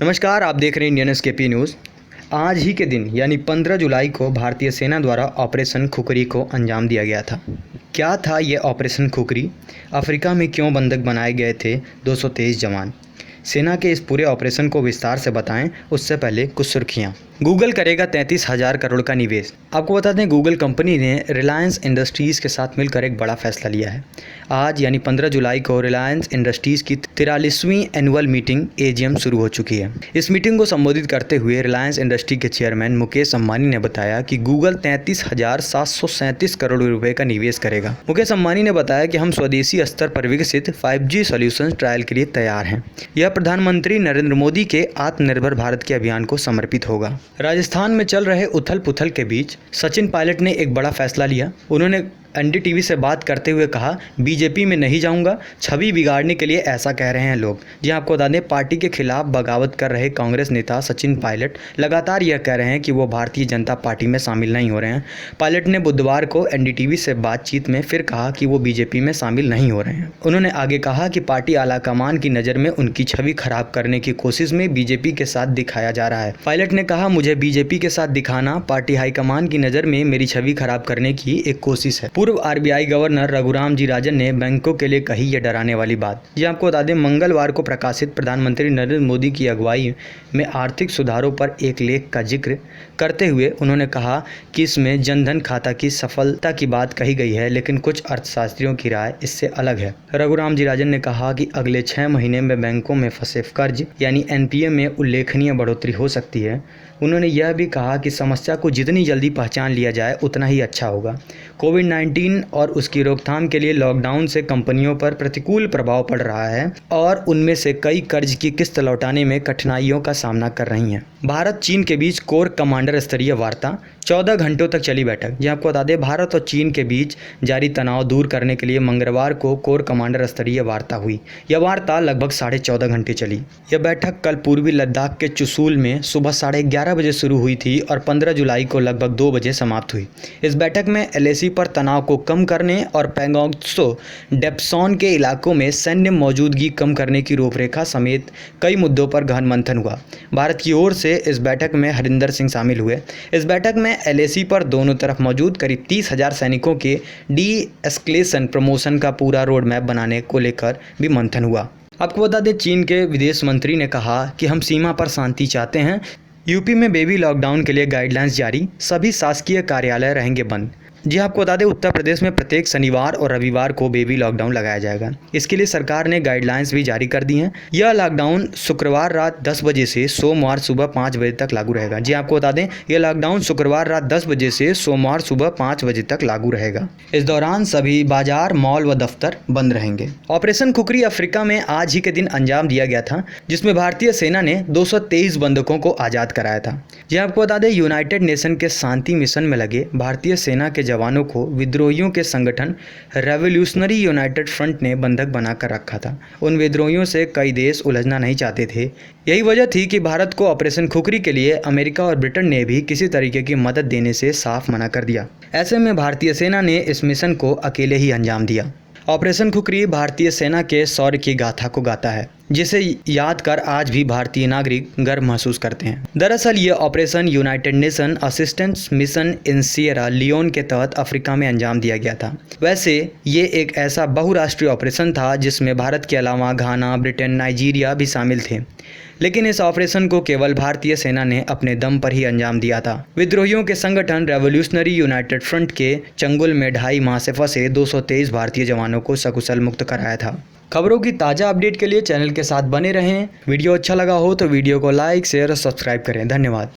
नमस्कार, आप देख रहे हैं इंडियन एसकेपी न्यूज़। आज ही के दिन यानी 15 जुलाई को भारतीय सेना द्वारा ऑपरेशन खुखरी को अंजाम दिया गया था। क्या था ये ऑपरेशन खुखरी? अफ्रीका में क्यों बंधक बनाए गए थे 223 जवान? सेना के इस पूरे ऑपरेशन को विस्तार से बताएं, उससे पहले कुछ सुर्खियाँ। गूगल करेगा 33,000 करोड़ का निवेश। आपको बता दें, गूगल कंपनी ने रिलायंस इंडस्ट्रीज़ के साथ मिलकर एक बड़ा फैसला लिया है। आज यानी 15 जुलाई को रिलायंस इंडस्ट्रीज़ की 43वीं एनुअल मीटिंग AGM शुरू हो चुकी है। इस मीटिंग को संबोधित करते हुए रिलायंस इंडस्ट्री के चेयरमैन मुकेश अंबानी ने बताया कि गूगल 33,737 करोड़ रुपए का निवेश करेगा। मुकेश अंबानी ने बताया कि हम स्वदेशी स्तर पर विकसित 5G सॉल्यूशन ट्रायल के लिए तैयार हैं। यह प्रधानमंत्री नरेंद्र मोदी के आत्मनिर्भर भारत के अभियान को समर्पित होगा। राजस्थान में चल रहे उथल पुथल के बीच सचिन पायलट ने एक बड़ा फैसला लिया। उन्होंने NDTV से बात करते हुए कहा, बीजेपी में नहीं जाऊंगा, छवि बिगाड़ने के लिए ऐसा कह रहे हैं लोग। जी आपको बता दें, पार्टी के खिलाफ बगावत कर रहे कांग्रेस नेता सचिन पायलट लगातार यह कह रहे हैं कि वो भारतीय जनता पार्टी में शामिल नहीं हो रहे हैं। पायलट ने बुधवार को NDTV से बातचीत में फिर कहा कि वो बीजेपी में शामिल नहीं हो रहे हैं। उन्होंने आगे कहा कि पार्टी आलाकमान की नज़र में उनकी छवि खराब करने की कोशिश में बीजेपी के साथ दिखाया जा रहा है। पायलट ने कहा, मुझे बीजेपी के साथ दिखाना पार्टी हाईकमान की नज़र में मेरी छवि खराब करने की एक कोशिश है। पूर्व RBI गवर्नर रघुराम जी राजन ने बैंकों के लिए कही यह डराने वाली बात। जी आपको बता दें, मंगलवार को प्रकाशित प्रधानमंत्री नरेंद्र मोदी की अगुवाई में आर्थिक सुधारों पर एक लेख का जिक्र करते हुए उन्होंने कहा कि इसमें जनधन खाता की सफलता की बात कही गई है, लेकिन कुछ अर्थशास्त्रियों की राय इससे अलग है। रघुराम जी राजन ने कहा कि अगले 6 महीने में बैंकों में फंसे कर्ज यानी NPA में उल्लेखनीय बढ़ोतरी हो सकती है। उन्होंने यह भी कहा कि समस्या को जितनी जल्दी पहचान लिया जाए उतना ही अच्छा होगा। कोविड-19 और उसकी रोकथाम के लिए लॉकडाउन से कंपनियों पर प्रतिकूल प्रभाव पड़ रहा है और उनमें से कई कर्ज की किस्त लौटाने में कठिनाइयों का सामना कर रही हैं। भारत चीन के बीच कोर कमांडर स्तरीय वार्ता, 14 घंटों तक चली बैठक। जी आपको बता दें, भारत और चीन के बीच जारी तनाव दूर करने के लिए मंगलवार को कोर कमांडर स्तरीय वार्ता हुई। यह वार्ता लगभग 14.5 घंटे चली। यह बैठक कल पूर्वी लद्दाख के चुशूल में सुबह 11:30 बजे शुरू हुई थी और 15 जुलाई को लगभग 2 बजे समाप्त हुई। इस बैठक में LAC पर तनाव को कम करने और पैंगोंग त्सो डेप्सांग के इलाकों में सैन्य मौजूदगी कम करने की रूपरेखा समेत कई मुद्दों पर गहन मंथन हुआ। भारत की ओर से इस बैठक में हरिंदर सिंह शामिल हुए। इस बैठक में LAC पर दोनों तरफ मौजूद करीब 30,000 सैनिकों के डी-एस्केलेशन प्रमोशन का पूरा रोड मैप बनाने को लेकर भी मंथन हुआ। आपको बता दें, चीन के विदेश मंत्री ने कहा कि हम सीमा पर शांति चाहते हैं। यूपी में बेबी लॉकडाउन के लिए गाइडलाइंस जारी, सभी शासकीय कार्यालय रहेंगे बंद। जी आपको बता दें, उत्तर प्रदेश में प्रत्येक शनिवार और रविवार को बेबी लॉकडाउन लगाया जाएगा। इसके लिए सरकार ने गाइडलाइंस भी जारी कर दी हैं। यह लॉकडाउन शुक्रवार रात 10 बजे से सोमवार सुबह 5 बजे तक लागू रहेगा। जी आपको बता दें, यह लॉकडाउन शुक्रवार रात 10 बजे से सोमवार सुबह 5 बजे तक लागू रहेगा। इस दौरान सभी बाजार, मॉल व दफ्तर बंद रहेंगे। ऑपरेशन खुखरी अफ्रीका में आज ही के दिन अंजाम दिया गया था, जिसमें भारतीय सेना ने 223 बंधकों को आज़ाद कराया था। जी आपको बता दें, यूनाइटेड नेशन के शांति मिशन में लगे भारतीय सेना के जवानों को विद्रोहियों के संगठन रेवोल्यूशनरी यूनाइटेड फ्रंट ने बंधक बनाकर रखा था। उन विद्रोहियों से कई देश उलझना नहीं चाहते थे। यही वजह थी कि भारत को ऑपरेशन खुखरी के लिए अमेरिका और ब्रिटेन ने भी किसी तरीके की मदद देने से साफ मना कर दिया। ऐसे में भारतीय सेना ने इस मिशन को अकेले ही अंजाम दिया। ऑपरेशन खुखरी भारतीय सेना के शौर्य की गाथा को गाता है, जिसे याद कर आज भी भारतीय नागरिक गर्व महसूस करते हैं। दरअसल ये operation United Nation assistance mission in Sierra Leone के तहत अफ्रीका में अंजाम दिया गया था। वैसे ये एक ऐसा बहुराष्ट्रीय ऑपरेशन था जिसमें भारत के अलावा घाना, ब्रिटेन, नाइजीरिया भी शामिल थे, लेकिन इस ऑपरेशन को केवल भारतीय सेना ने अपने दम पर ही अंजाम दिया था। विद्रोहियों के संगठन रेवोल्यूशनरी यूनाइटेड फ्रंट के चंगुल में 2.5 माह से फंसे 223 भारतीय जवानों को सकुशल मुक्त कराया था। खबरों की ताज़ा अपडेट के लिए चैनल के साथ बने रहें। वीडियो अच्छा लगा हो तो वीडियो को लाइक, शेयर और सब्सक्राइब करें। धन्यवाद।